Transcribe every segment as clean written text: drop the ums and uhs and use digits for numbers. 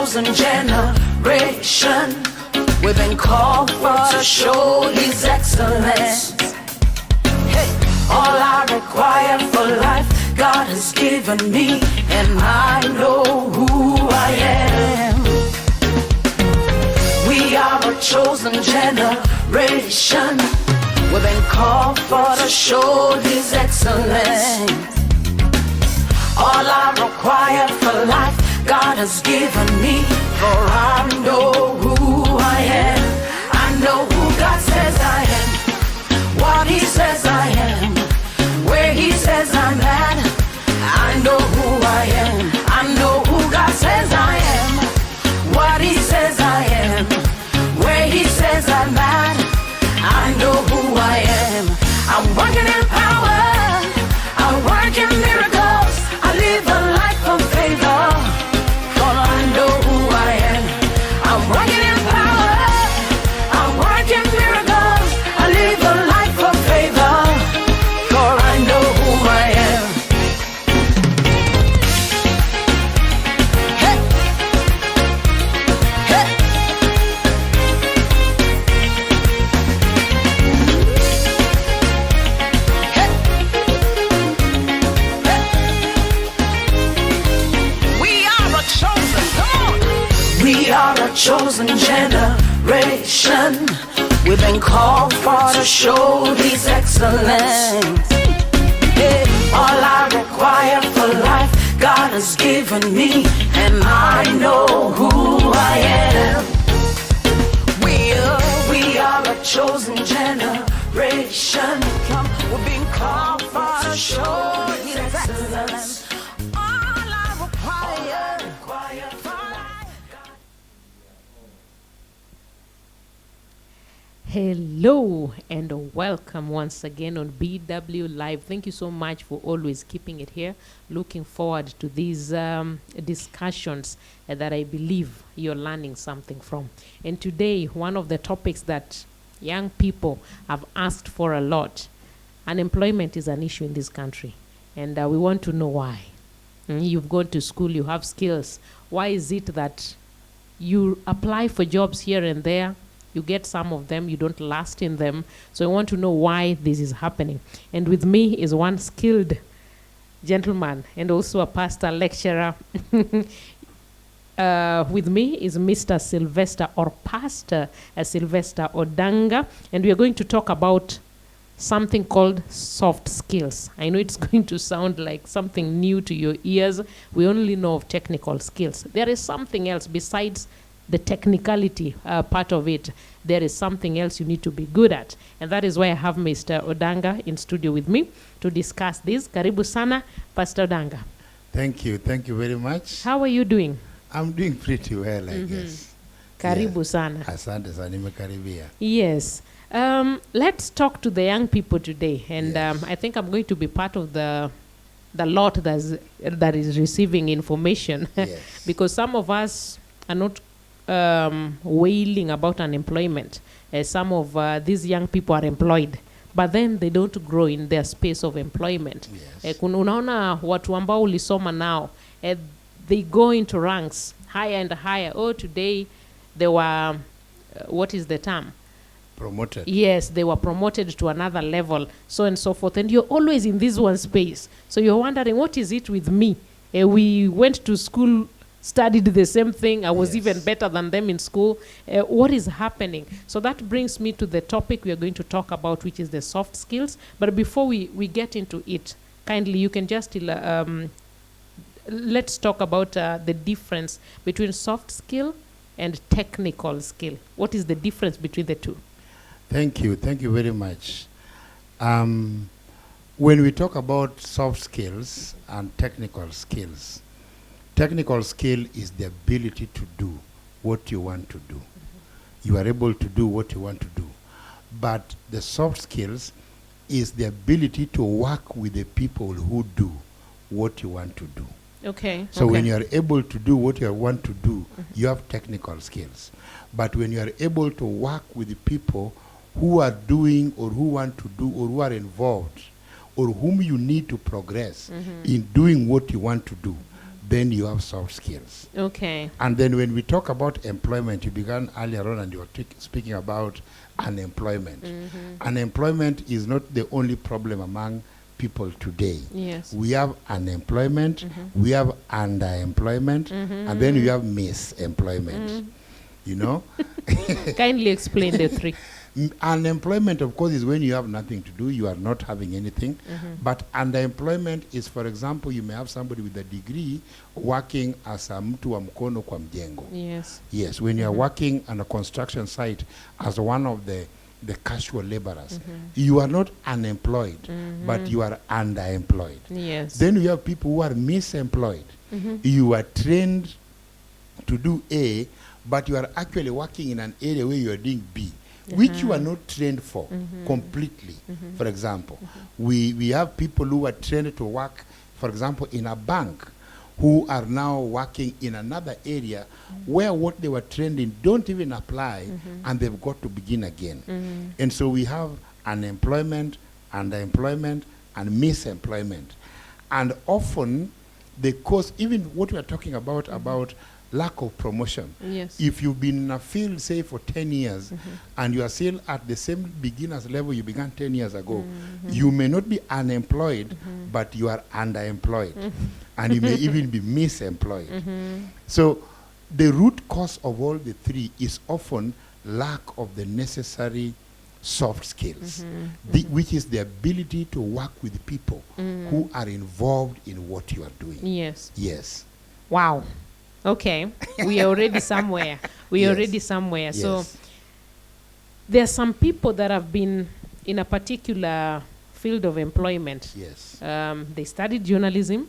chosen generation. We've been called for to show His excellence. Hey, all I require for life, God has given me, and I know who I am. We are a chosen generation. We've been called for to show His excellence. All I require for life, God has given me, for I know who I am. I know who God says I am, what He says I am, where He says I'm at. I know who I am. I know who God says I am, what He says I am, where He says I'm at. I know who I am. I'm working in power, I work in miracles, I live a life of favor, for I know who I am. I'm working in power, I work in miracles, I live a life of favor, for I know who I am. Hey. Hey. We are a chosen generation. We've been called for to show His excellence. Hey, all I require for life, God has given me, and I know who I am. We are a chosen generation. We've been called for to show His excellence. All I require for life. Hello and welcome once again on BW Live. Thank you so much for always keeping it here. Looking forward to these discussions that I believe you're learning something from. And today, one of the topics that young people have asked for a lot, unemployment is an issue in this country. And we want to know why. You've gone to school, you have skills. Why is it that you apply for jobs here and there, you get some of them, you don't last in them? So I want to know why this is happening. And with me is one skilled gentleman and also a pastor lecturer. With me is Mr. Sylvester, or Pastor Sylvester Odanga, and we are going to talk about something called soft skills. I know it's going to sound like something new to your ears. We only know of technical skills. There is something else besides the technicality part of it. There is something else you need to be good at. And that is why I have Mr. Odanga in studio with me to discuss this. Karibu sana, Pastor Odanga. Thank you very much. How are you doing? I'm doing pretty well, I guess. Karibu sana. Asante sana, nimekaribia. Yes. Let's talk to the young people today. And Yes. I think I'm going to be part of the lot that is receiving information. Yes. Because some of us are not wailing about unemployment. Some of these young people are employed, but then they don't grow in their space of employment. Yes. Unaona watu ambao ulisoma now, they go into ranks higher and higher. Oh, today they were, what is the term? Promoted. Yes, they were promoted to another level, so and so forth. And you're always in this one space. So you're wondering, what is it with me? We went to school, studied the same thing. I was Yes. even better than them in school. What is happening? So that brings me to the topic we are going to talk about, which is the soft skills. But before we get into it, kindly, you can just let's talk about the difference between soft skill and technical skill. What is the difference between the two? Thank you very much. When we talk about soft skills and technical skills skill is the ability to do what you want to do. You are able to do what you want to do. But the soft skills is the ability to work with the people who do what you want to do. Okay. So when you are able to do what you want to do, you have technical skills. But when you are able to work with the people who are doing or who want to do or who are involved or whom you need to progress in doing what you want to do, then you have soft skills. Okay. And then when we talk about employment, you began earlier on and you were speaking about unemployment. Unemployment is not the only problem among people today. Yes. We have unemployment, we have underemployment, and then we have misemployment. You know? Kindly explain the three. Unemployment, of course, is when you have nothing to do, you are not having anything. But underemployment is, for example, you may have somebody with a degree working as a mtu wa mkono kwa mjengo. Yes. Yes, when you are working on a construction site as one of the casual laborers, you are not unemployed, but you are underemployed. Yes. Then you have people who are misemployed. You are trained to do A, but you are actually working in an area where you are doing B, which you are not trained for completely. For example, we have people who are trained to work, for example, in a bank, who are now working in another area where what they were trained in don't even apply, and they've got to begin again. And so we have unemployment, underemployment, and misemployment. And often the cause, even what we are talking about lack of promotion. Yes. If you've been in a field, say, for 10 years, and you are still at the same beginner's level you began 10 years ago, you may not be unemployed, but you are underemployed. And you may even be misemployed. So the root cause of all the three is often lack of the necessary soft skills, which is the ability to work with people who are involved in what you are doing. Yes. Yes. Wow. Okay. We are already somewhere. We are Yes. already somewhere. So Yes. there are some people that have been in a particular field of employment. Yes. They studied journalism.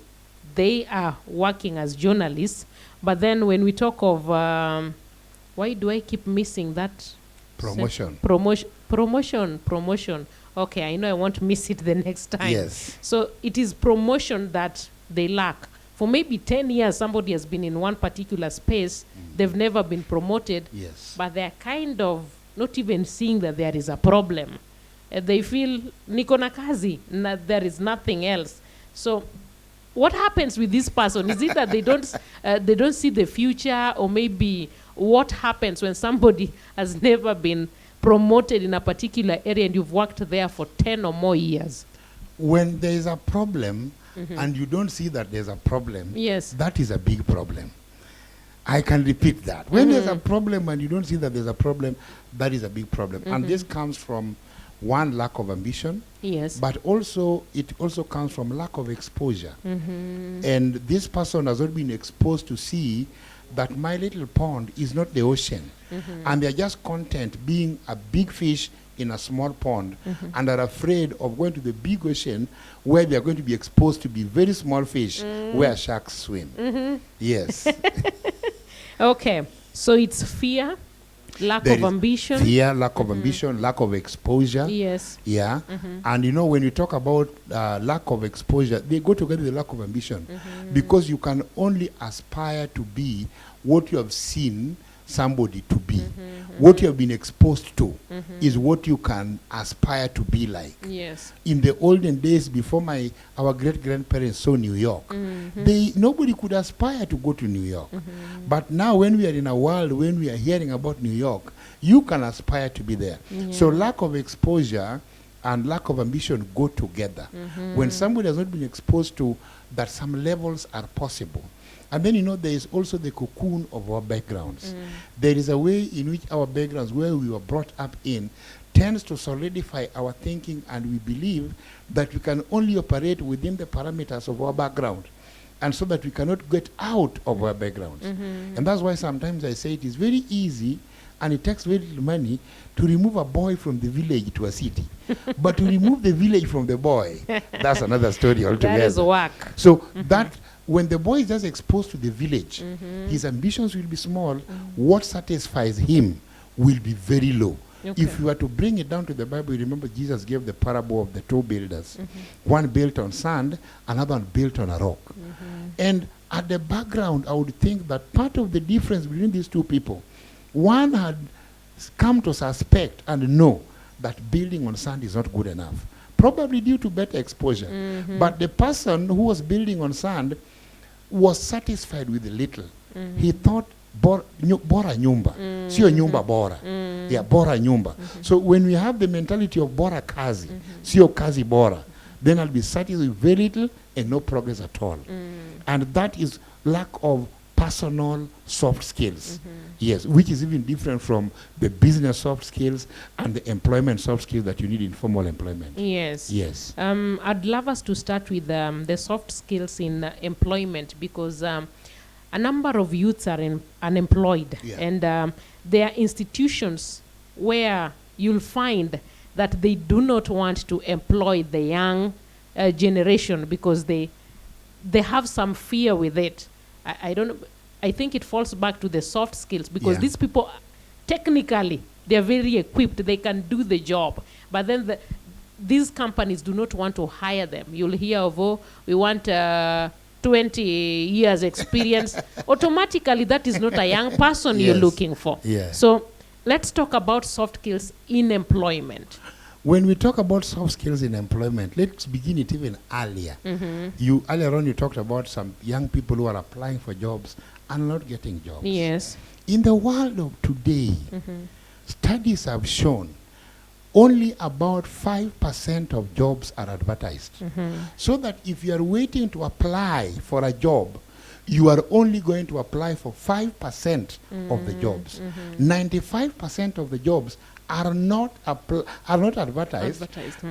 They are working as journalists. But then when we talk of, why do I keep missing that? Promotion. Promotion. Okay, I know I won't miss it the next time. Yes. So it is promotion that they lack. For maybe 10 years, somebody has been in one particular space. They've never been promoted. Yes. But they're kind of not even seeing that there is a problem. They feel, niko na kazi, there is nothing else. So what happens with this person? Is it that they don't see the future, or maybe what happens when somebody has never been promoted in a particular area and you've worked there for 10 or more years? When there is a problem and you don't see that there's a problem, Yes. that is a big problem. I can repeat that. When there's a problem and you don't see that there's a problem, that is a big problem. And this comes from, one, lack of ambition, Yes. but also it also comes from lack of exposure. And this person has not been exposed to see that my little pond is not the ocean. And they're just content being a big fish in a small pond, and are afraid of going to the big ocean where they are going to be exposed to be very small fish where sharks swim. Yes. Okay. So it's fear, lack There of is ambition. Fear, lack of ambition, lack of exposure. Yes. Yeah. And you know, when you talk about lack of exposure, they go together with the lack of ambition. Because you can only aspire to be what you have seen somebody to be. What you have been exposed to is what you can aspire to be like. Yes. In the olden days, before our great-grandparents saw New York, nobody could aspire to go to New York. But now when we are in a world when we are hearing about New York, you can aspire to be there. So lack of exposure and lack of ambition go together. When somebody has not been exposed to that some levels are possible. And then, you know, there is also the cocoon of our backgrounds. There is a way in which our backgrounds, where we were brought up in, tends to solidify our thinking, and we believe that we can only operate within the parameters of our background, and so that we cannot get out of our backgrounds. And that's why sometimes I say it is very easy, and it takes very little money to remove a boy from the village to a city. But to remove the village from the boy, that's another story altogether. That is work. So that when the boy is just exposed to the village, his ambitions will be small. What satisfies him will be very low. Okay. If you were to bring it down to the Bible, you remember Jesus gave the parable of the two builders. One built on sand, another one built on a rock. And at the background, I would think that part of the difference between these two people, one had come to suspect and know that building on sand is not good enough, probably due to better exposure. But the person who was building on sand was satisfied with the little. He thought bora nyumba, sio nyumba bora. Yeah, bora nyumba. So when we have the mentality of bora kazi, sio kazi bora, then I'll be satisfied with very little and no progress at all. And that is lack of personal soft skills. Yes, which is even different from the business soft skills and the employment soft skills that you need in formal employment. Yes. Yes. I'd love us to start with the soft skills in employment, because a number of youths are unemployed. Yeah. And there are institutions where you'll find that they do not want to employ the young generation because they have some fear with it. I don't know. I think it falls back to the soft skills, because Yeah. these people, technically, they're very equipped. They can do the job. But then these companies do not want to hire them. You'll hear of, oh, we want 20 years experience. Automatically, that is not a young person you're Yes. looking for. Yeah. So let's talk about soft skills in employment. When we talk about soft skills in employment, let's begin it even earlier. You earlier on you talked about some young people who are applying for jobs and not getting jobs. Yes. In the world of today, studies have shown only about 5% of jobs are advertised. So that if you are waiting to apply for a job, you are only going to apply for 5% of the jobs. 95% of the jobs are not advertised.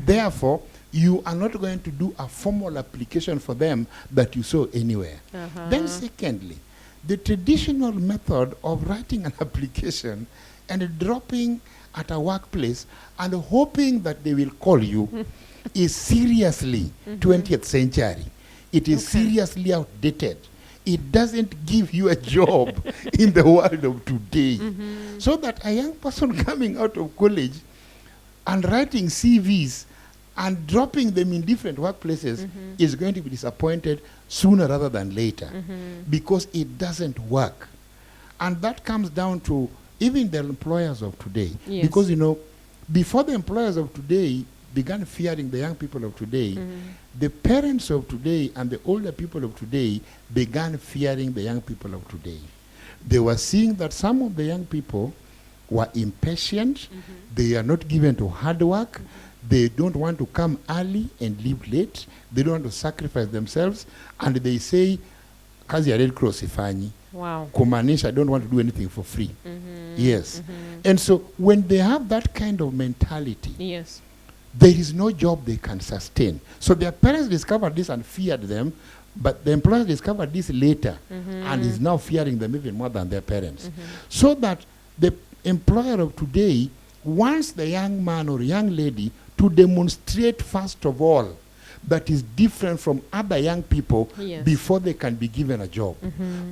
Therefore, you are not going to do a formal application for them that you saw anywhere. Then secondly, the traditional method of writing an application and dropping at a workplace and hoping that they will call you is seriously 20th century. It is seriously outdated. It doesn't give you a job in the world of today. So that a young person coming out of college and writing CVs and dropping them in different workplaces is going to be disappointed sooner rather than later, because it doesn't work. And that comes down to even the employers of today. Yes. Because, you know, before the employers of today began fearing the young people of today, the parents of today and the older people of today began fearing the young people of today. They were seeing that some of the young people were impatient, they are not given to hard work, they don't want to come early and leave late, they don't want to sacrifice themselves, and they say, kazi ya Red Cross ifanyi. Wow. Kumaanisha, I don't want to do anything for free. Yes. And so when they have that kind of mentality, Yes. there is no job they can sustain. So their parents discovered this and feared them, but the employers discovered this later and is now fearing them even more than their parents. So that the employer of today wants the young man or young lady to demonstrate, first of all, that is different from other young people Yes. before they can be given a job.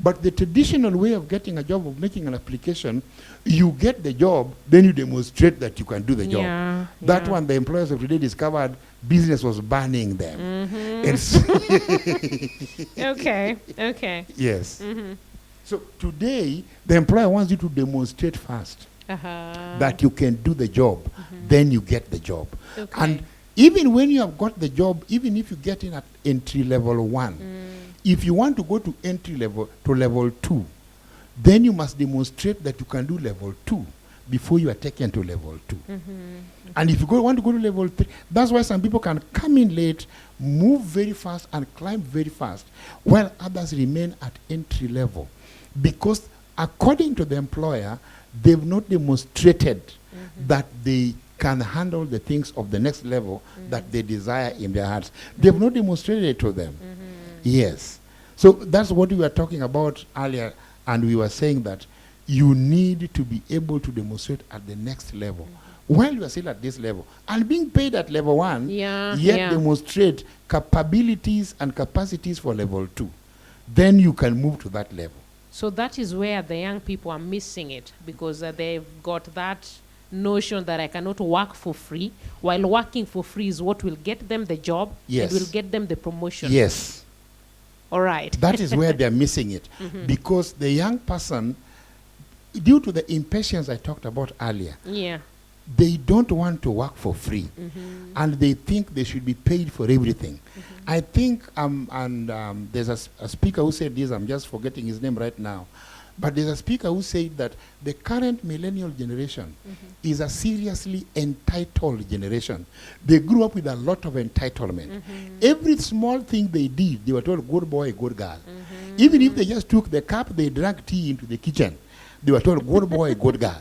But the traditional way of getting a job, of making an application, you get the job, then you demonstrate that you can do the job. Yeah, That yeah. one, the employers of today discovered business was banning them. And so Okay. Okay. yes. So today, the employer wants you to demonstrate first that you can do the job, then you get the job. Okay. And even when you have got the job, even if you get in at entry level 1, if you want to go to entry level to level 2, then you must demonstrate that you can do level 2 before you are taken to level 2. And if you want to go to level 3, that's why some people can come in late, move very fast and climb very fast, while others remain at entry level. Because according to the employer, they've not demonstrated that they can handle the things of the next level that they desire in their hearts. They've not demonstrated it to them. Yes. So that's what we were talking about earlier, and we were saying that you need to be able to demonstrate at the next level. While you are still at this level, and being paid at level 1, Yeah, yet yeah. demonstrate capabilities and capacities for level 2. Then you can move to that level. So that is where the young people are missing it, because they've got that notion that I cannot work for free, while working for free is what will get them the job Yes. and will get them the promotion. Yes. All right. That is where they're missing it. Because the young person, due to the impatience I talked about earlier, Yeah. they don't want to work for free, and they think they should be paid for everything. I think, there's a speaker who said this, I'm just forgetting his name right now, but there's a speaker who said that the current millennial generation is a seriously entitled generation. They grew up with a lot of entitlement. Every small thing they did, they were told, good boy, good girl. Even if they just took the cup they drank tea into the kitchen, they were told, good boy, good girl.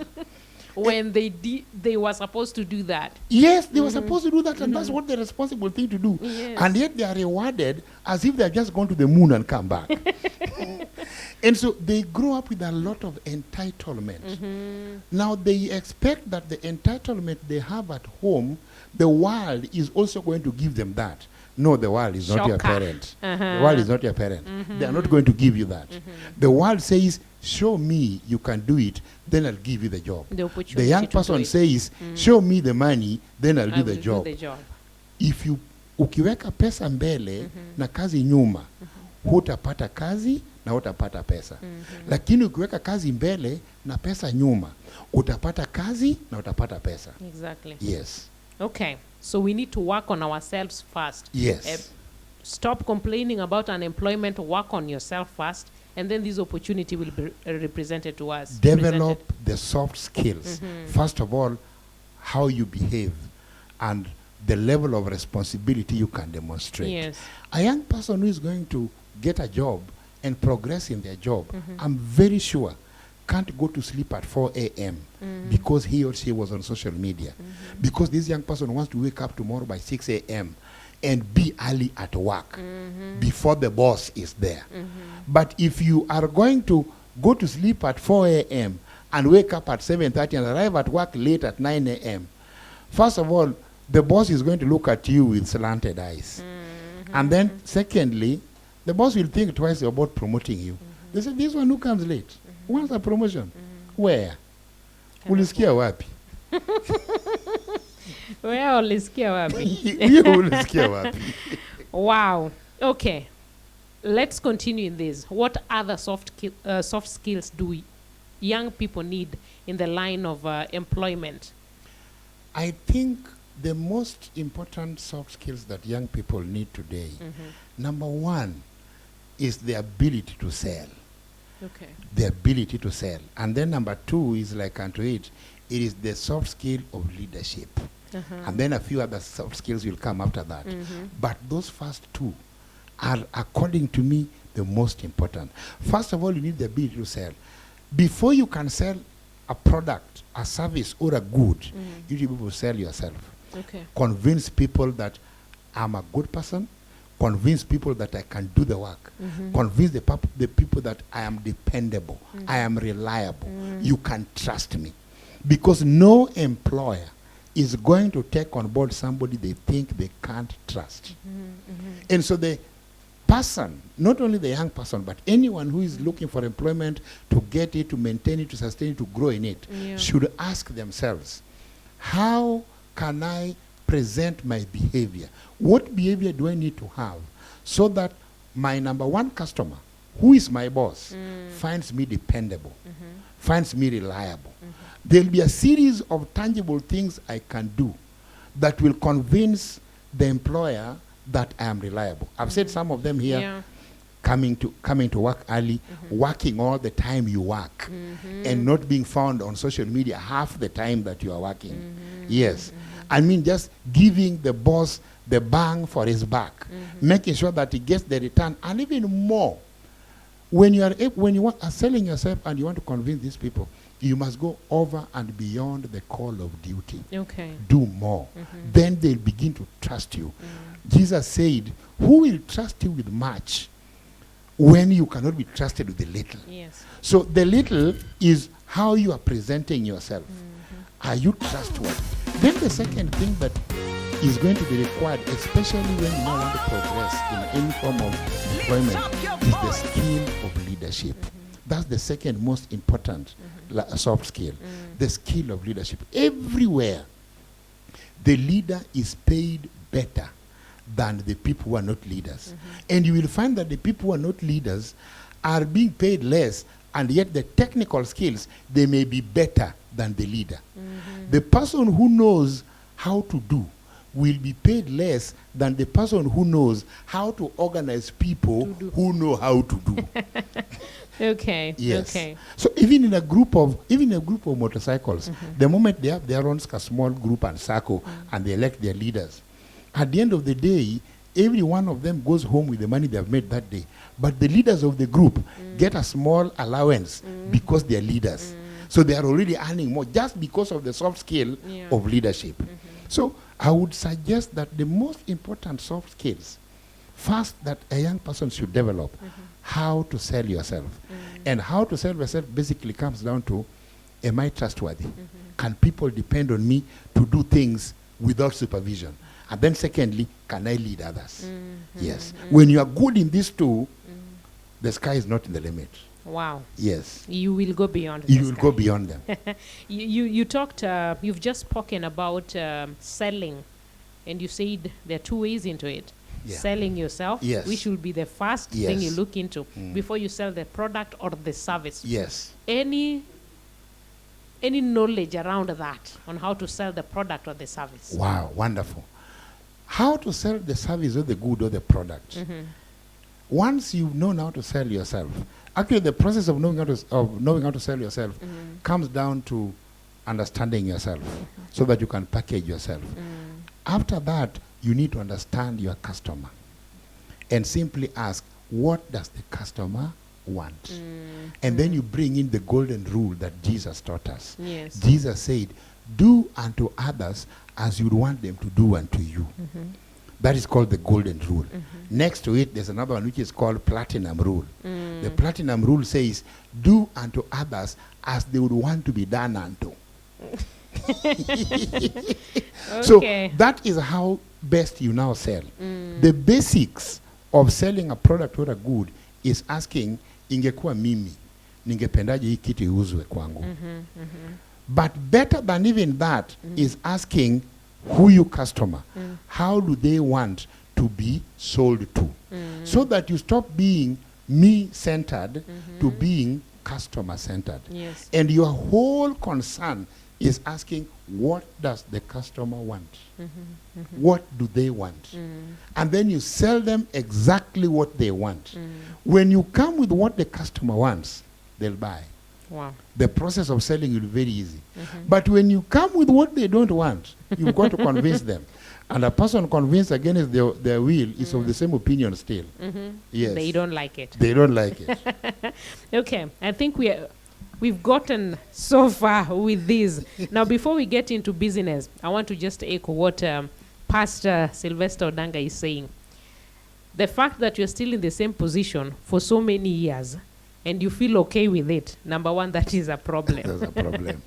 When they were supposed to do that. Yes, they were supposed to do that, and that's what the responsible thing to do. Yes. And yet they are rewarded as if they have just gone to the moon and come back. And so they grow up with a lot of entitlement. Now they expect that the entitlement they have at home, the world is also going to give them that. No, the world is not your Shocker. parent. The world is not your parent. They are not going to give you that. The world says, show me you can do it, then I'll give you the job. The opportunity The young to do person it. says, show me the money, then I'll I do the will job. Do the job. If you ukiweka pesa mbele na kazi nyuma, hutapata kazi na hutapata pesa. Lakini ukiweka kazi mbele na pesa nyuma, utapata kazi na utapata pesa. Exactly. Yes. Okay. So we need to work on ourselves first. Yes. Stop complaining about unemployment, work on yourself first, and then this opportunity will be represented to us. Develop the soft skills. First of all, how you behave and the level of responsibility you can demonstrate. Yes. A young person who is going to get a job and progress in their job, I'm very sure can't go to sleep at 4 a.m. because he or she was on social media. Because this young person wants to wake up tomorrow by 6 a.m. and be early at work before the boss is there. But if you are going to go to sleep at 4 a.m. and wake up at 7:30 and arrive at work late at 9 a.m., first of all, the boss is going to look at you with slanted eyes. And then, secondly, the boss will think twice about promoting you. They say, this one who comes late, wants a promotion. Where? Ulisikia wapi? Where ulisikia wapi? Ulisikia wapi? Wow. Okay. Let's continue in this. What other soft skills do young people need in the line of employment? I think the most important soft skills that young people need today, number one, is the ability to sell. Okay. The ability to sell. And then number two is like unto it is the soft skill of leadership. And then a few other soft skills will come after that. But those first two are, according to me, the most important. First of all, you need the ability to sell. Before you can sell a product, a service, or a good, you need to be able to sell yourself. Okay. Convince people that I'm a good person. Convince people that I can do the work. Convince the people that I am dependable. I am reliable. You can trust me. Because no employer is going to take on board somebody they think they can't trust. And so the person, not only the young person, but anyone who is looking for employment to get it, to maintain it, to sustain it, to grow in it, should ask themselves, how can I present my behavior? What behavior do I need to have so that my number one customer, who is my boss, finds me dependable, finds me reliable? There'll be a series of tangible things I can do that will convince the employer that I am reliable. I've said some of them here. Yeah. Coming to work early, working all the time you work, and not being found on social media half the time that you are working. Yes. I mean, just giving the boss the bang for his buck, making sure that he gets the return, and even more. When you are selling yourself and you want to convince these people, you must go over and beyond the call of duty. Okay. Do more. Then they'll begin to trust you. Jesus said, who will trust you with much when you cannot be trusted with the little? Yes. So the little is how you are presenting yourself. Are you trustworthy? Then the second thing that is going to be required, especially when you now want to progress in any form of employment, is the skill of leadership. That's the second most important soft skill, the skill of leadership. Everywhere, the leader is paid better than the people who are not leaders. And you will find that the people who are not leaders are being paid less and yet the technical skills, they may be better than the leader. The person who knows how to do will be paid less than the person who knows how to organize people who know how to do. Okay. Yes. Okay. So even a group of motorcycles, the moment they have their own small group and circle and they elect their leaders, at the end of the day, every one of them goes home with the money they have made that day. But the leaders of the group get a small allowance because they are leaders. So they are already earning more just because of the soft skill of leadership. So I would suggest that the most important soft skills, first, that a young person should develop, how to sell yourself. And how to sell yourself basically comes down to, am I trustworthy? Can people depend on me to do things without supervision? And then secondly, can I lead others? Yes. When you are good in these two, the sky is not the limit. Wow. Yes. You will go beyond You the will sky. go beyond them. You talked, you've just spoken about selling, and you said there are two ways into it. Yeah. Selling yourself, Yes. which will be the first thing you Yes. look into before you sell the product or the service. Yes. Any knowledge around that on how to sell the product or the service? Wow, wonderful. How to sell the service or the good or the product. Once you've known how to sell yourself, actually the process of knowing how to sell yourself comes down to understanding yourself so that you can package yourself. After that, you need to understand your customer and simply ask, what does the customer want? And then you bring in the golden rule that Jesus taught us. Yes. Jesus said, do unto others as you'd want them to do unto you. That is called the golden rule. Next to it, there's another one which is called platinum rule. The platinum rule says, do unto others as they would want to be done unto. So Okay. that is how best you now sell. The basics of selling a product or a good is asking, ingekuwa mimi, ningependaje hii kitu iuzwe kwangu. But better than even that is asking, who you customer, how do they want to be sold to? So that you stop being me-centered to being customer-centered. Yes. And your whole concern is asking, what does the customer want? What do they want? And then you sell them exactly what they want. When you come with what the customer wants, they'll buy. Wow. The process of selling will be very easy. But when you come with what they don't want, you've got to convince them. And a person convinced against their will is of the same opinion still. Yes. They don't like it. They don't like it. Okay, I think we've gotten so far with this. Now, before we get into business, I want to just echo what Pastor Sylvester Odanga is saying. The fact that you're still in the same position for so many years and you feel okay with it, number one, that is a problem. There's a problem.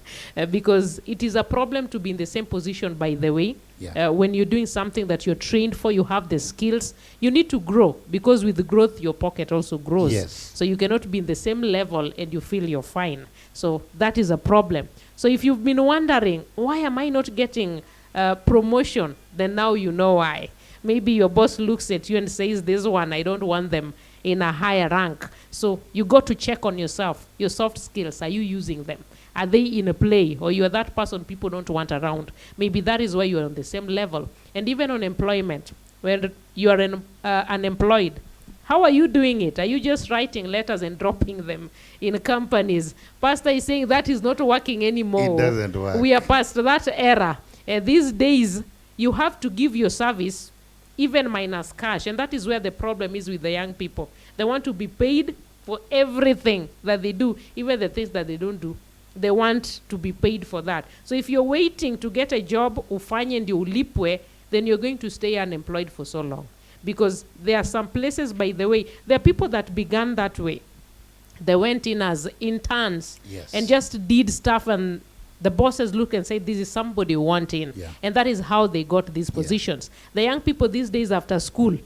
Because it is a problem to be in the same position, by the way. Yeah. When you're doing something that you're trained for, you have the skills, you need to grow, because with the growth, your pocket also grows. Yes. So you cannot be in the same level and you feel you're fine. So that is a problem. So if you've been wondering, why am I not getting promotion? Then now you know why. Maybe your boss looks at you and says, this one, I don't want them in a higher rank. So you got to check on yourself, your soft skills. Are you using them? Are they in a play? Or you are that person people don't want around? Maybe that is why you are on the same level. And even on employment, when you are unemployed, how are you doing it? Are you just writing letters and dropping them in companies? Pastor is saying that is not working anymore. It doesn't work. We are past that era. These days, you have to give your service even minus cash. And that is where the problem is with the young people. They want to be paid for everything that they do, even the things that they don't do. They want to be paid for that. So if you're waiting to get a job, ufanye ndio ulipwe, then you're going to stay unemployed for so long. Because there are some places, by the way, there are people that began that way. They went in as interns Yes. and just did stuff, and the bosses look and say, this is somebody wanting. Yeah. And that is how they got these positions. The young people these days after school,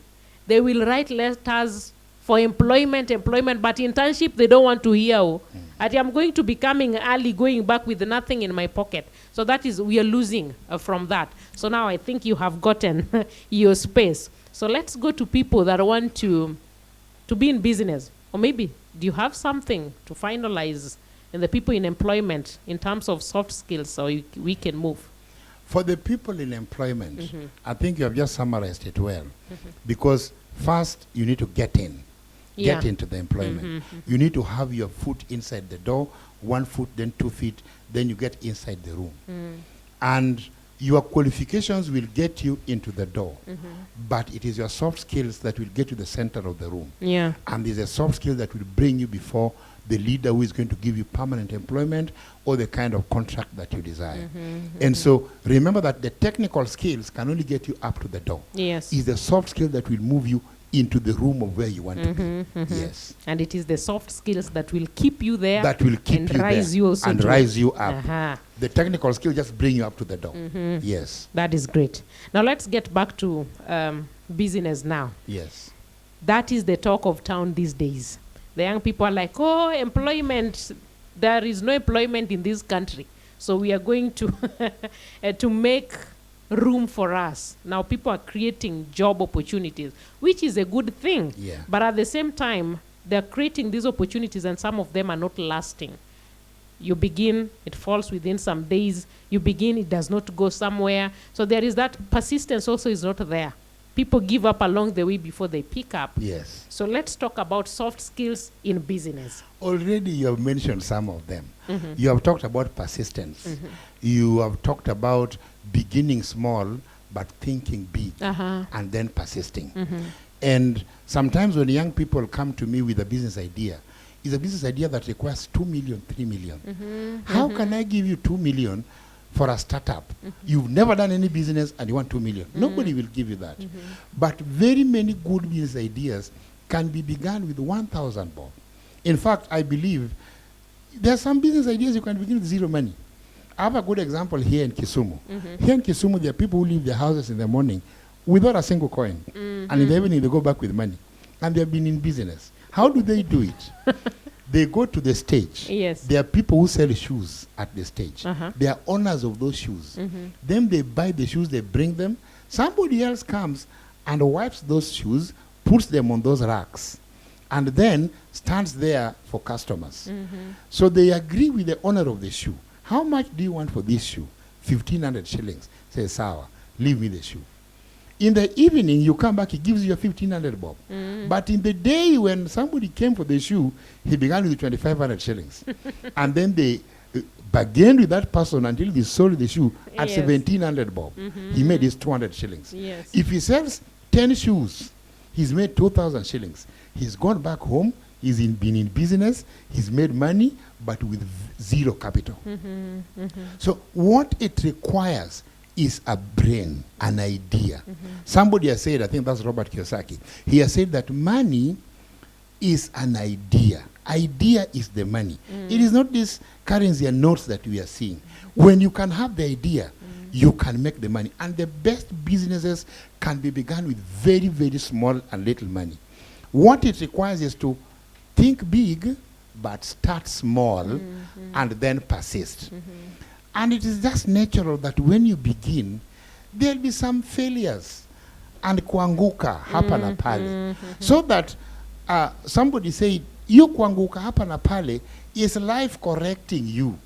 they will write letters for employment, but internship, they don't want to hear. I'm going to be coming early, going back with nothing in my pocket. So that is, we are losing from that. So now I think you have gotten your space. So let's go to people that want to be in business, or maybe Do you have something to finalize in the people in employment in terms of soft skills so we can move? For the people in employment, I think you have just summarized it well. Because first, you need to get Yeah. into the employment. You need to have your foot inside the door, 1 foot, then 2 feet, then you get inside the room. And your qualifications will get you into the door, but it is your soft skills that will get you the center of the room. Yeah. And there's a soft skill that will bring you before the leader who is going to give you permanent employment or the kind of contract that you desire. And so remember that the technical skills can only get you up to the door. Yes. It's the soft skill that will move you into the room of where you want to be. Yes. And it is the soft skills that will keep you there. That will keep and you rise there you also and to- rise you up. Uh-huh. The technical skill just bring you up to the door. Yes. That is great. Now let's get back to business now. Yes. That is the talk of town these days. The young people are like, oh, employment, there is no employment in this country. So we are going to to make room for us. Now people are creating job opportunities, which is a good thing. Yeah. But at the same time, they're creating these opportunities and some of them are not lasting. You begin, it falls within some days. You begin, it does not go somewhere. So there is that persistence also is not there. People give up along the way before they pick up. Yes. So let's talk about soft skills in business. Already you have mentioned some of them. You have talked about persistence. You have talked about beginning small but thinking big and then persisting. And sometimes when young people come to me with a business idea, it's a business idea that requires 2 million, 3 million. How can I give you 2 million for a startup? You've never done any business and you want 2 million. Nobody will give you that. But very many good business ideas can be begun with 1,000 bob. In fact, I believe there are some business ideas you can begin with zero money. I have a good example here in Kisumu. Here in Kisumu, there are people who leave their houses in the morning without a single coin. And in the evening, they go back with money. And they have been in business. How do they do it? They go to the stage. Yes. There are people who sell shoes at the stage. They are owners of those shoes. Then they buy the shoes, they bring them. Somebody else comes and wipes those shoes, puts them on those racks, and then stands there for customers. So they agree with the owner of the shoe. How much do you want for this shoe? 1,500 shillings. Say, sawa, leave me the shoe. In the evening, you come back, he gives you a 1,500 bob. But in the day when somebody came for the shoe, he began with 2,500 shillings. And then they bargained with that person until they sold the shoe at Yes. 1,700 bob. He made his 200 shillings. Yes. If he sells 10 shoes, he's made 2,000 shillings. He's gone back home, been in business, he's made money, but with zero capital. So what it requires is a brain, an idea. Somebody has said, I think that's Robert Kiyosaki, he has said that money is an idea. Idea is the money. It is not this currency and notes that we are seeing. When you can have the idea, you can make the money. And the best businesses can be begun with very, very small and little money. What it requires is to think big, but start small and then persist. And it is just natural that when you begin, there'll be some failures and kuanguka hapa na pale. So that somebody said, you kuanguka hapa na pale is life correcting you,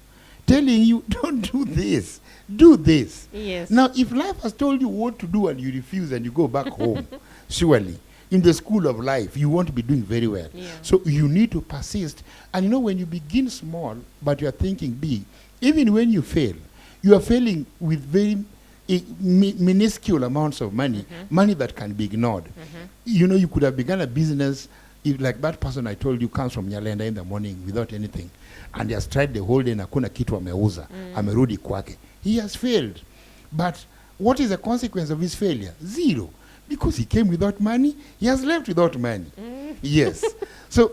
telling you, don't do this, do this. Yes. Now, if life has told you what to do and you refuse and you go back home, surely, in the school of life, you won't be doing very well. Yeah. So you need to persist. And you know, when you begin small, but you are thinking big, even when you fail, you are failing with very minuscule amounts of money, money that can be ignored. You know, you could have begun a business, if like that person I told you comes from Nyalenda in the morning without anything, and he has tried the whole day na kuna kitu ameuza, amerudi kwake. He has failed. But what is the consequence of his failure? Zero. Because he came without money, he has left without money. Yes. So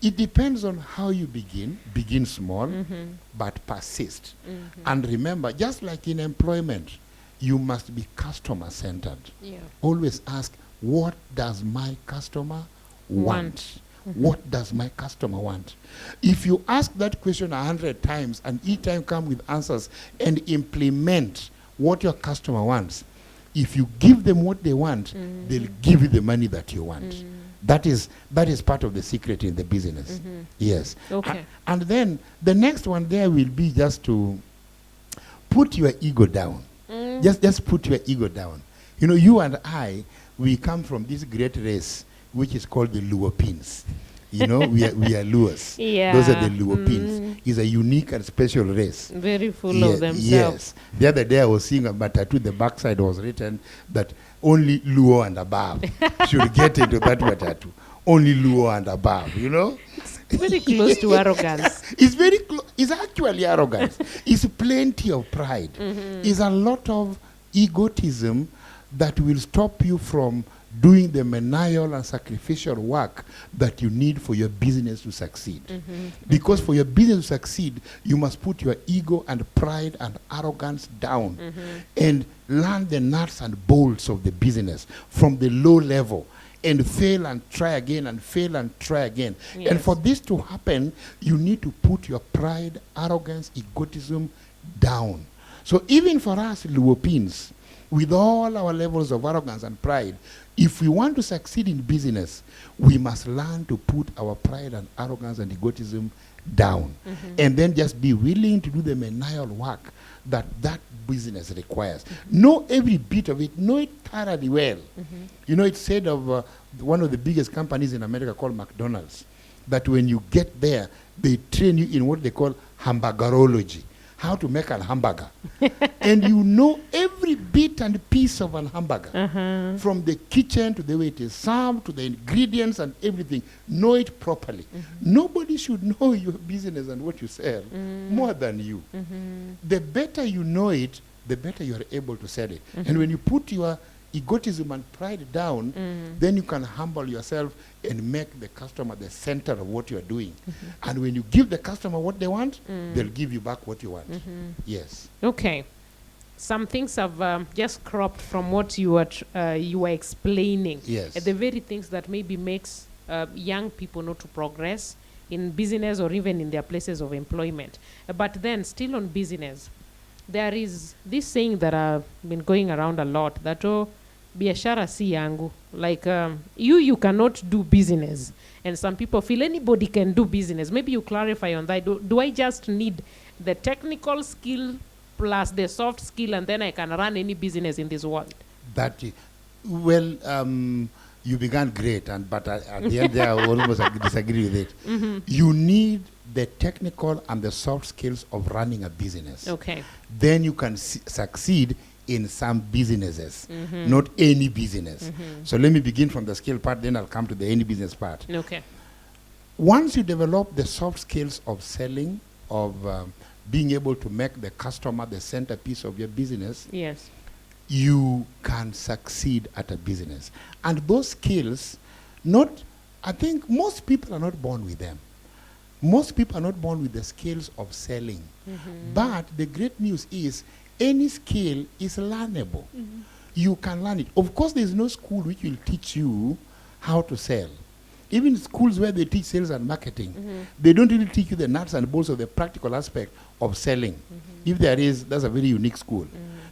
it depends on how you begin. Begin small, but persist. And remember, just like in employment, you must be customer-centered. Yeah. Always ask, what does my customer want? What does my customer want? If you ask that question 100 times and each time come with answers and implement what your customer wants, if you give them what they want, they'll give you the money that you want. That is part of the secret in the business. Yes. Okay. And then the next one there will be just to put your ego down. Just put your ego down. You know, you and I, we come from this great race, which is called the Luopins. You know, we are Luos. Yeah. Those are the Luopins. It's a unique and special race. Very full of themselves. Yes. The other day I was seeing a tattoo, the backside was written that only Luo and above should get into that tattoo. Only Luo and above, you know? Very close to arrogance. It's very close. It's actually arrogance. It's plenty of pride. It's a lot of egotism that will stop you from doing the menial and sacrificial work that you need for your business to succeed. Because for your business to succeed, you must put your ego and pride and arrogance down and learn the nuts and bolts of the business from the low level and fail and try again and fail and try again. Yes. And for this to happen, you need to put your pride, arrogance, egotism down. So even for us Luopins, with all our levels of arrogance and pride, if we want to succeed in business, we must learn to put our pride and arrogance and egotism down. And then just be willing to do the menial work that business requires. Know every bit of it. Know it thoroughly well. You know, it's said of one of the biggest companies in America called McDonald's, that when you get there, they train you in what they call hamburgerology, how to make a hamburger. And you know every bit and piece of an hamburger, from the kitchen to the way it is served, to the ingredients and everything. Know it properly. Nobody should know your business and what you sell more than you. The better you know it, the better you are able to sell it. And when you put your egotism and pride down, then you can humble yourself and make the customer the center of what you are doing. And when you give the customer what they want, they'll give you back what you want. Yes. Okay. Some things have just cropped from what you were explaining. Yes. The very things that maybe makes young people not to progress in business or even in their places of employment. But then still on business, there is this saying that I've been going around a lot, that biashara si yangu, like you cannot do business, and some people feel anybody can do business. Maybe you clarify on that. Do I just need the technical skill plus the soft skill, and then I can run any business in this world? You began great, but at the end there I almost disagree with it. You need the technical and the soft skills of running a business. Okay. Then you can succeed in some businesses, not any business. So let me begin from the skill part, then I'll come to the any business part. Okay. Once you develop the soft skills of selling, of being able to make the customer the centerpiece of your business, yes, you can succeed at a business. And those skills, I think most people are not born with them. Most people are not born with the skills of selling. But the great news is any skill is learnable. You can learn it. Of course, there is no school which will teach you how to sell. Even schools where they teach sales and marketing, they don't really teach you the nuts and bolts of the practical aspect of selling. If there is, that's a very unique school.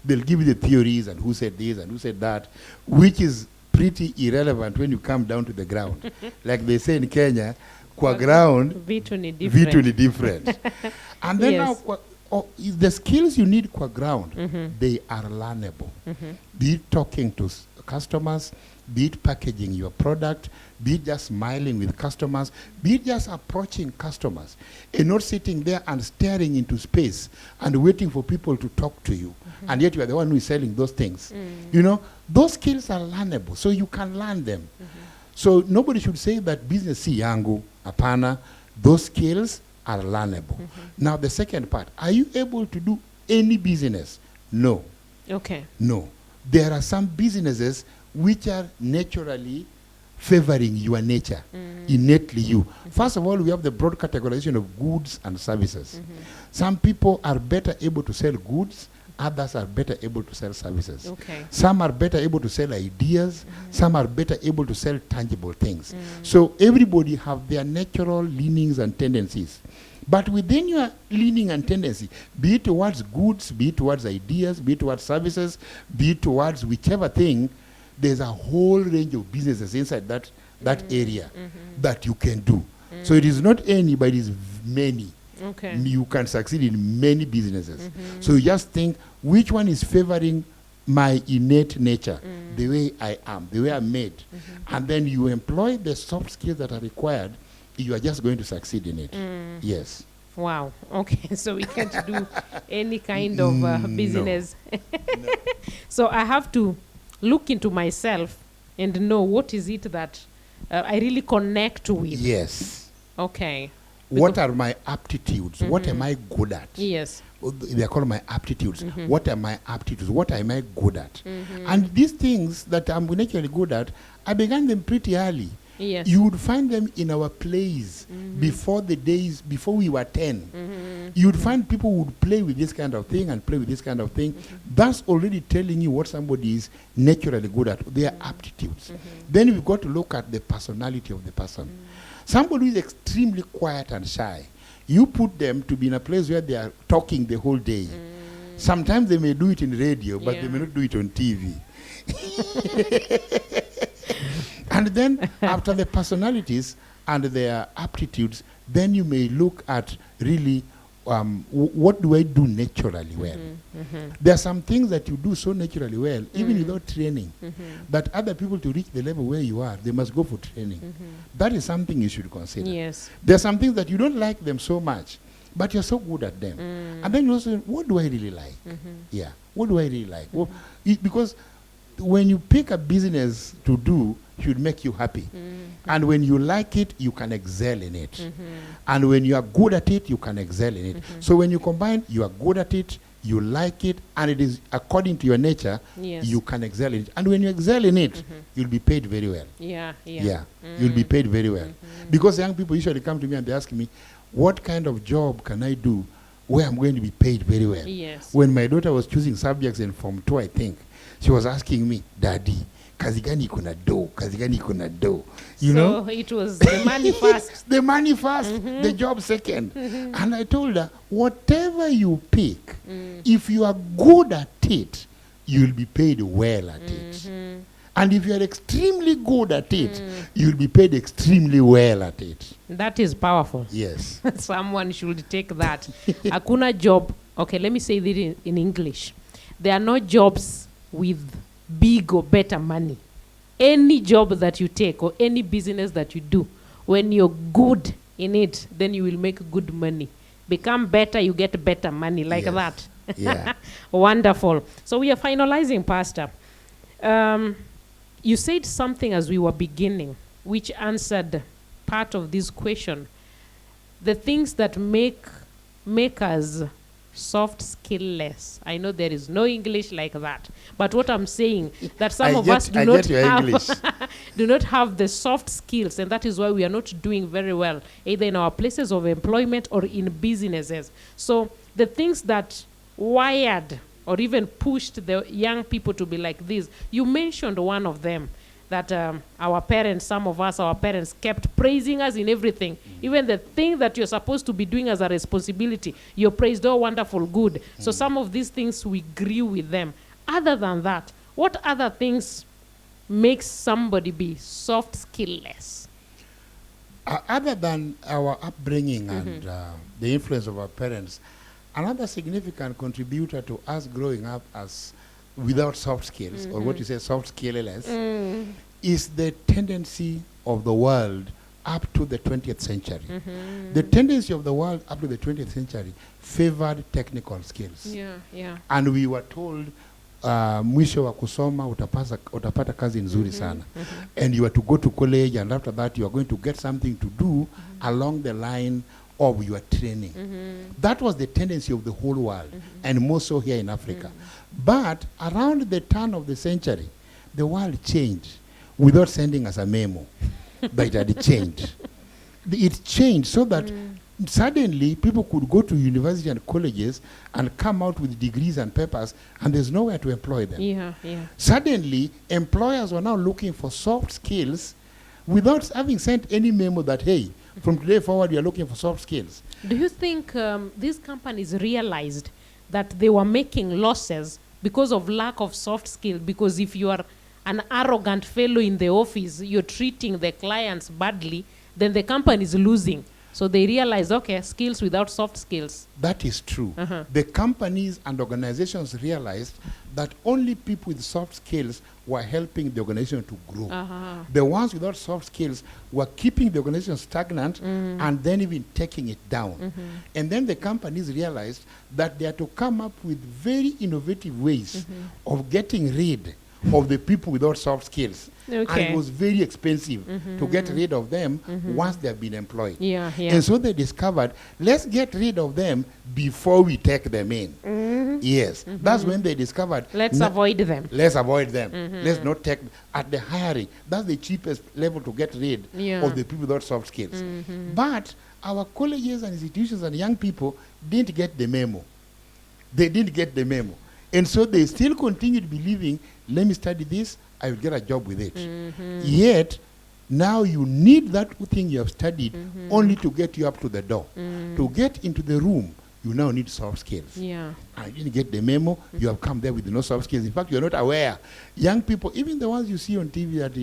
They'll give you the theories and who said this and who said that, which is pretty irrelevant when you come down to the ground. Like they say in Kenya, kwa ground, vitu ni different. And then Yes. now, the skills you need qua ground, they are learnable. Be it talking to customers, be it packaging your product, be it just smiling with customers, be it just approaching customers and not sitting there and staring into space and waiting for people to talk to you. And yet you are the one who is selling those things. You know, those skills are learnable, so you can learn them. So nobody should say that business si yangu, apana. Those skills are learnable. Now the second part, are you able to do any business? No. Okay. No. There are some businesses which are naturally favoring your nature, innately you. First of all, we have the broad categorization of goods and services. Some people are better able to sell goods, others are better able to sell services. Okay. Some are better able to sell ideas, some are better able to sell tangible things. So everybody have their natural leanings and tendencies. But within your leaning and tendency, be it towards goods, be it towards ideas, be it towards services, be it towards whichever thing, there's a whole range of businesses inside that that area that you can do. So it is not any, but it is many. Okay. You can succeed in many businesses. So you just think which one is favoring my innate nature, the way I am, the way I'm made. And then you employ the soft skills that are required, you are just going to succeed in it. Yes. Wow. Okay. So we can't do any kind of business. So I have to look into myself and know what is it that I really connect with. Yes. Okay. What are my aptitudes? What am I good at? Yes. They are called my aptitudes. What are my aptitudes? What am I good at? And these things that I'm naturally good at, I began them pretty early. Yes. You would find them in our plays before we were 10. You would find people who would play with this kind of thing and play with this kind of thing. That's already telling you what somebody is naturally good at, their aptitudes. Then we've got to look at the personality of the person. Somebody who is extremely quiet and shy, you put them to be in a place where they are talking the whole day. Sometimes they may do it in radio, but they may not do it on TV. And then after the personalities and their aptitudes, then you may look at really what do I do naturally well. There are some things that you do so naturally well, even without training, that other people to reach the level where you are, they must go for training. That is something you should consider. Yes. There are some things that you don't like them so much, but you're so good at them. And then you also, what do I really like? Yeah, what do I really like? Well, because when you pick a business to do, it should make you happy. And when you like it, you can excel in it. And when you are good at it, you can excel in it. So when you combine, you are good at it, you like it, and it is according to your nature, Yes. you can excel in it. And when you excel in it, you'll be paid very well. Yeah. Yeah, you'll be paid very well. Because young people usually come to me and they ask me, what kind of job can I do where I'm going to be paid very well? Yes. When my daughter was choosing subjects in Form 2, I think, she was asking me, Daddy, kazi gani iko na do? Kazi gani iko na do? You know? So it was the money first. The money first, the job second. And I told her, whatever you pick, if you are good at it, you'll be paid well at it. And if you are extremely good at it, you'll be paid extremely well at it. That is powerful. Yes. Someone should take that. Hakuna job. Okay, let me say this in English. There are no jobs with big or better money. Any job that you take or any business that you do, when you're good in it, then you will make good money. Become better, you get better money, like Yes. that. Yeah. Wonderful. So we are finalizing, Pastor. You said something as we were beginning, which answered part of this question. The things that make us soft skillless. I know there is no English like that, but what I'm saying that some of us do not have do not have the soft skills, and that is why we are not doing very well, either in our places of employment or in businesses. So the things that wired or even pushed the young people to be like this, you mentioned one of them, that our parents, some of us, our parents kept praising us in everything. Even the thing that you're supposed to be doing as a responsibility, you're praised, oh, wonderful, good. So some of these things, we grew with them. Other than that, what other things makes somebody be soft skillless? Other than our upbringing and the influence of our parents, another significant contributor to us growing up as without soft skills, or what you say soft skillless, is the tendency of the world up to the 20th century. The tendency of the world up to the 20th century favored technical skills. Yeah. And we were told, mwisho wa kusoma utapata kazi nzuri sana. And you are to go to college, and after that you are going to get something to do along the line of your training. That was the tendency of the whole world, and more so here in Africa. But around the turn of the century, the world changed without sending us a memo. But it had changed. It changed so that suddenly people could go to university and colleges and come out with degrees and papers, and there's nowhere to employ them. Yeah. Suddenly, employers were now looking for soft skills without having sent any memo that, hey, from today forward, we are looking for soft skills. Do you think these companies realized that they were making losses because of lack of soft skill? Because if you are an arrogant fellow in the office, you're treating the clients badly, then the company is losing. So they realize, okay, skills without soft skills. That is true. The companies and organizations realized that only people with soft skills were helping the organization to grow. The ones without soft skills were keeping the organization stagnant and then even taking it down. And then the companies realized that they had to come up with very innovative ways of getting rid of the people without soft skills. And it was very expensive to get rid of them once they have been employed. And so they discovered, let's get rid of them before we take them in. Yes, that's when they discovered, let's avoid them. Let's avoid them. Let's not take, at the hiring, that's the cheapest level to get rid of the people without soft skills. But our colleges and institutions and young people didn't get the memo. They didn't get the memo. And so they still continued believing, let me study this, I will get a job with it. Yet, now you need that thing you have studied only to get you up to the door. To get into the room, you now need soft skills. I didn't get the memo, you have come there with no soft skills. In fact, you're not aware. Young people, even the ones you see on TV that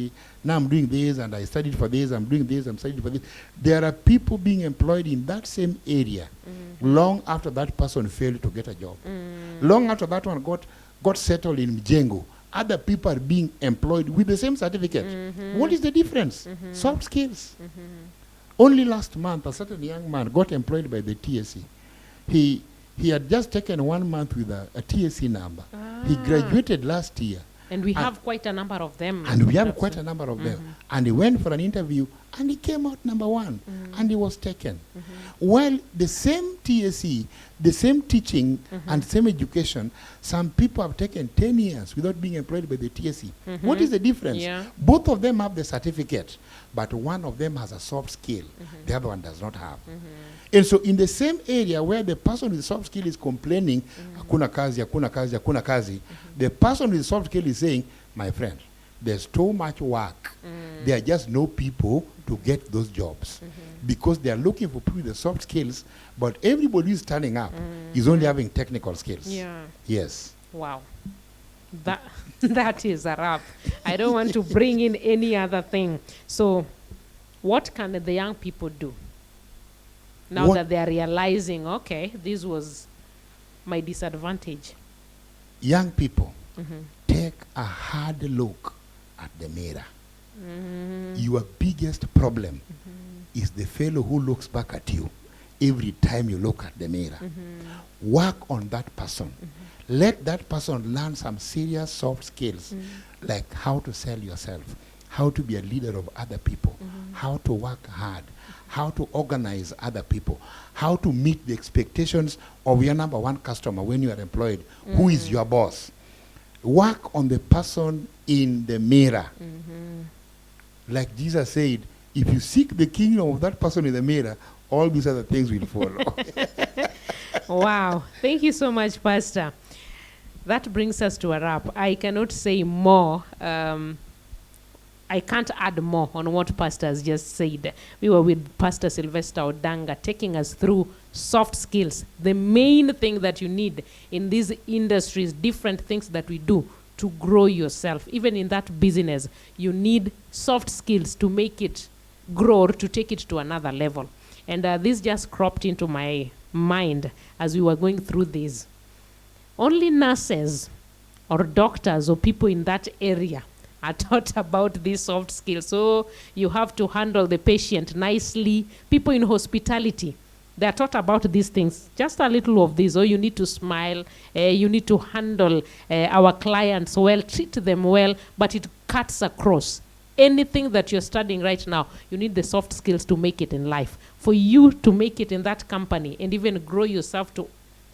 now I'm doing this and I studied for this, I'm doing this, I'm studying for this. There are people being employed in that same area long after that person failed to get a job. Long after that one got settled in Mjengo, other people are being employed with the same certificate. What is the difference? Soft skills. Only last month, a certain young man got employed by the TSC. He had just taken 1 month with a TSC number. He graduated last year. And we have quite a number of them. And we have quite a number of them. And he went for an interview, and he came out number 1, and he was taken. Well, the same TSC, the same teaching and same education, some people have taken 10 years without being employed by the TSC. What is the difference? Both of them have the certificate, but one of them has a soft skill, the other one does not have. And so in the same area where the person with soft skill is complaining, hakuna kazi, hakuna kazi, hakuna kazi, the person with soft skill is saying, my friend, there's too much work. There are just no people to get those jobs because they are looking for people with the soft skills, but everybody who's turning up is only having technical skills. Yes. Wow. That is a wrap. I don't want to bring in any other thing. So what can the young people do now that they are realizing, okay, this was my disadvantage? Young people, take a hard look at the mirror. Your biggest problem is the fellow who looks back at you every time you look at the mirror. Work on that person. Let that person learn some serious soft skills, like how to sell yourself, how to be a leader of other people, how to work hard, how to organize other people, how to meet the expectations of your number 1 customer when you are employed, who is your boss. Work on the person in the mirror. Like Jesus said, if you seek the kingdom of that person in the mirror, all these other things will follow. Wow. Thank you so much, Pastor. That brings us to a wrap. I cannot say more. I can't add more on what Pastor has just said. We were with Pastor Sylvester Odanga taking us through soft skills. The main thing that you need in these industries, different things that we do to grow yourself. Even in that business, you need soft skills to make it grow, or to take it to another level. And this just cropped into my mind as we were going through this. Only nurses or doctors or people in that area are taught about these soft skills. So you have to handle the patient nicely. People in hospitality, they are taught about these things. Just a little of this. Oh, you need to smile. You need to handle our clients well, treat them well, but it cuts across. Anything that you're studying right now, you need the soft skills to make it in life. For you to make it in that company and even grow yourself to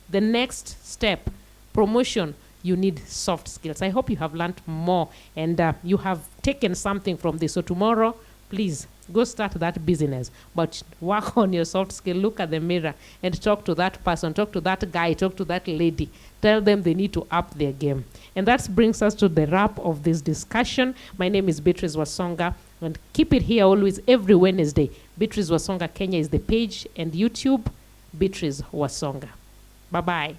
the next step, promotion, you need soft skills. I hope you have learned more and you have taken something from this. So tomorrow, please go start that business, but work on your soft skill. Look at the mirror and talk to that person, talk to that guy, talk to that lady. Tell them they need to up their game. And that brings us to the wrap of this discussion. My name is Beatrice Wasonga, and keep it here always every Wednesday. Beatrice Wasonga Kenya is the page, and YouTube, Beatrice Wasonga. Bye-bye.